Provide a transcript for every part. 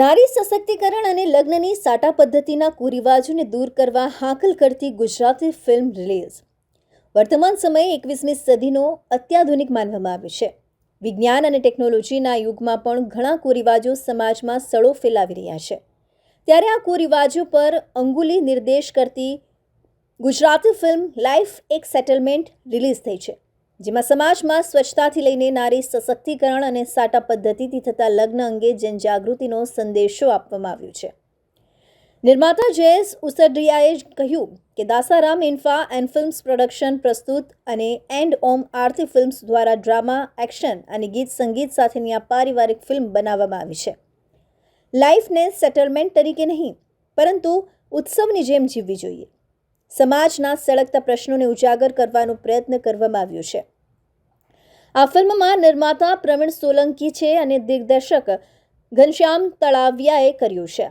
નારી સશક્તિકરણ અને લગ્નની સાટા પદ્ધતિના કુરિવાજોને દૂર કરવા હાકલ કરતી ગુજરાતી ફિલ્મ રિલીઝ. વર્તમાન સમયે 21મી સદીનો અત્યાધુનિક માનવામાં આવે છે. વિજ્ઞાન અને ટેકનોલોજીના યુગમાં પણ ઘણા કુરિવાજો સમાજમાં સડો ફેલાવી રહ્યા છે. ત્યારે આ કુરિવાજો પર અંગુલી નિર્દેશ કરતી ગુજરાતી ફિલ્મ લાઈફ એક સેટલમેન્ટ રિલીઝ થઈ છે, જેમાં સમાજમાં સ્વચ્છતાથી લઈને નારી સશક્તિકરણ અને સાટા પદ્ધતિથી થતા લગ્ન અંગે જનજાગૃતિનો સંદેશો આપવામાં આવ્યો છે. નિર્માતા જયેશ ઉસરડિયાએ કહ્યું કે Dasaram infra and films production પ્રસ્તુત અને એન્ડ ઓમ આરતી ફિલ્મ્સ દ્વારા ડ્રામા, એક્શન અને ગીત સંગીત સાથેની આ પારિવારિક ફિલ્મ બનાવવામાં આવી છે. લાઈફને સેટલમેન્ટ તરીકે નહીં, પરંતુ ઉત્સવની જેમ જીવવી જોઈએ. સમાજના સળગતા પ્રશ્નોને ઉજાગર કરવાનો પ્રયત્ન કરવામાં આવ્યો છે. આ ફિલ્મમાં નિર્માતા પ્રવીણ સોલંકી છે અને દિગ્દર્શક ઘનશ્યામ તળાવિયાએ કર્યું છે.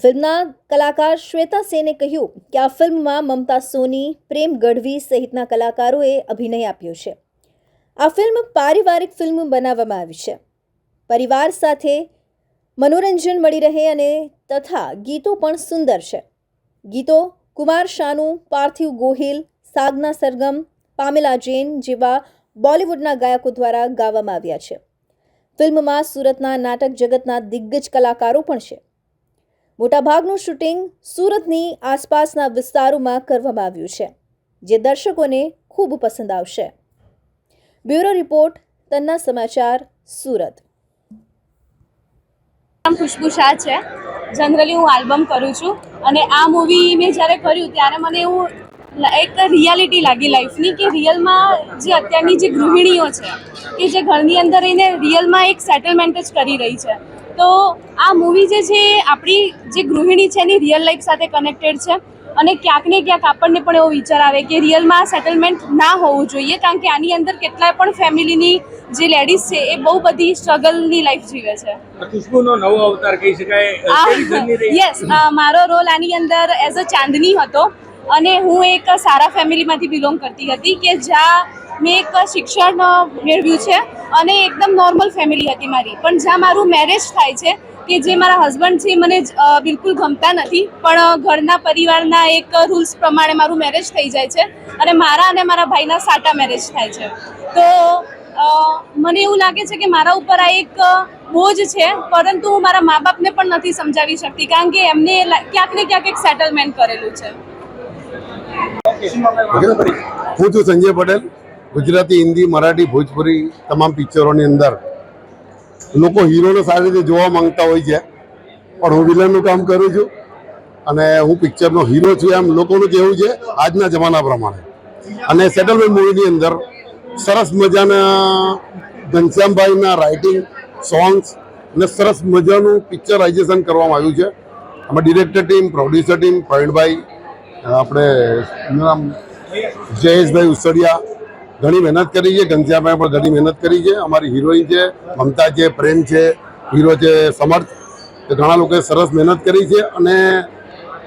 ફિલ્મના કલાકાર શ્વેતા સેને કહ્યું કે આ ફિલ્મમાં મમતા સોની, પ્રેમ ગઢવી સહિતના કલાકારોએ અભિનય આપ્યો છે. આ ફિલ્મ પારિવારિક ફિલ્મ બનાવવામાં આવી છે. પરિવાર સાથે મનોરંજન મળી રહે અને તથા ગીતો પણ સુંદર છે. ગીતો કુમાર શાનુ, પાર્થિવ ગોહિલ, સાગના સરગમ, પામેલા જૈન જેવા બોલિવૂડના ગાયકો દ્વારા ગાવામાં આવ્યા છે. ફિલ્મમાં સુરતના નાટક જગતના દિગ્ગજ કલાકારો પણ છે. મોટાભાગનું શૂટિંગ સુરતની આસપાસના વિસ્તારોમાં કરવામાં આવ્યું છે, જે દર્શકોને ખૂબ પસંદ આવશે. બ્યુરો રિપોર્ટ, તન્ના સમાચાર, સુરત. ખુશ્બુ શાહ છે. જનરલી હું આલ્બમ કરું છું અને આ મૂવી મેં જ્યારે કર્યું ત્યારે મને એવું એક રિયાલિટી લાગી લાઈફની, કે રિયલમાં જે અત્યારની જે ગૃહિણીઓ છે કે જે ઘરની અંદર રહીને રિયલમાં એક સેટલમેન્ટ જ કરી રહી છે. તો આ મૂવી જે છે આપણી જે ગૃહિણી છે એની રિયલ લાઈફ સાથે કનેક્ટેડ છે અને ક્યાંક ને ક્યાંક આપણને પણ એવો વિચાર આવે કે રિયલમાં આ સેટલમેન્ટ ના હોવું જોઈએ, કારણ કે આની અંદર કેટલાય પણ ફેમિલીની જે લેડીઝ છે એ બહુ બધી સ્ટ્રગલની લાઈફ જીવે છે. ખુશ્બુનો નવો અવતાર કહી શકાય. યસ, મારો રોલ આની અંદર એઝ અ ચાંદની હતો અને હું એક સારા ફેમિલીમાંથી બિલોંગ કરતી હતી કે જ્યાં મેં એક શિક્ષણ મેળવ્યું છે અને એકદમ નોર્મલ ફેમિલી હતી મારી. પણ જ્યાં મારું મેરેજ થાય છે, કે જે મારા હસબન્ડ છે મને બિલકુલ ગમતા નથી, પણ ઘરના પરિવારના એક રૂલ્સ પ્રમાણે મારું મેરેજ થઈ જાય છે અને મારા અને મારા ભાઈના સાટા મેરેજ થાય છે. તો મને એવું લાગે છે કે મારા ઉપર આ એક બોજ છે, પરંતુ હું મારા મા બાપને પણ નથી સમજાવી શકતી, કારણ કે એમને ક્યાંક ને ક્યાંક એક સેટલમેન્ટ કરેલું છે. હું છું સંજય પટેલ. ગુજરાતી, હિન્દી, મરાઠી, ભોજપુરી તમામ પિક્ચરોની અંદર લોકો હીરોને સારી રીતે જોવા માંગતા હોય છે, પણ હું વિલનનું કામ કરું છું અને હું પિક્ચરનો હીરો છું એમ લોકોનું કહેવું છે આજના જમાના પ્રમાણે. અને સેટલમેન્ટ મૂવીની અંદર સરસ મજાના ઘનશ્યામભાઈના રાઇટિંગ, સોંગ્સ અને સરસ મજાનું પિક્ચરાઇઝેશન કરવામાં આવ્યું છે. આમાં director team, producer team, Pravinbhai, આપણે નામ જયેશભાઈ ઉસડિયા ઘણી મહેનત કરી છે. ઘનશ્યામભાઈ પણ ઘણી મહેનત કરી છે. અમારી હિરોઈન છે મમતા છે, પ્રેમ છે, હીરો છે સમર્થ, એ ઘણા લોકોએ સરસ મહેનત કરી છે અને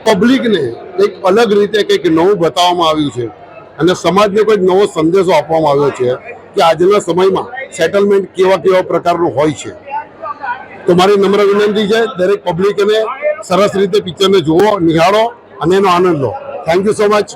પબ્લિકને એક અલગ રીતે કંઈક નવું બતાવવામાં આવ્યું છે અને સમાજને કોઈક નવો સંદેશો આપવામાં આવ્યો છે કે આજના સમયમાં સેટલમેન્ટ કેવા પ્રકારનું હોય છે. તો મારી નમ્ર વિનંતી છે દરેક પબ્લિકને સરસ રીતે પિક્ચરને જુઓ, નિહાળો અને એનો આનંદ લો. Thank you so much.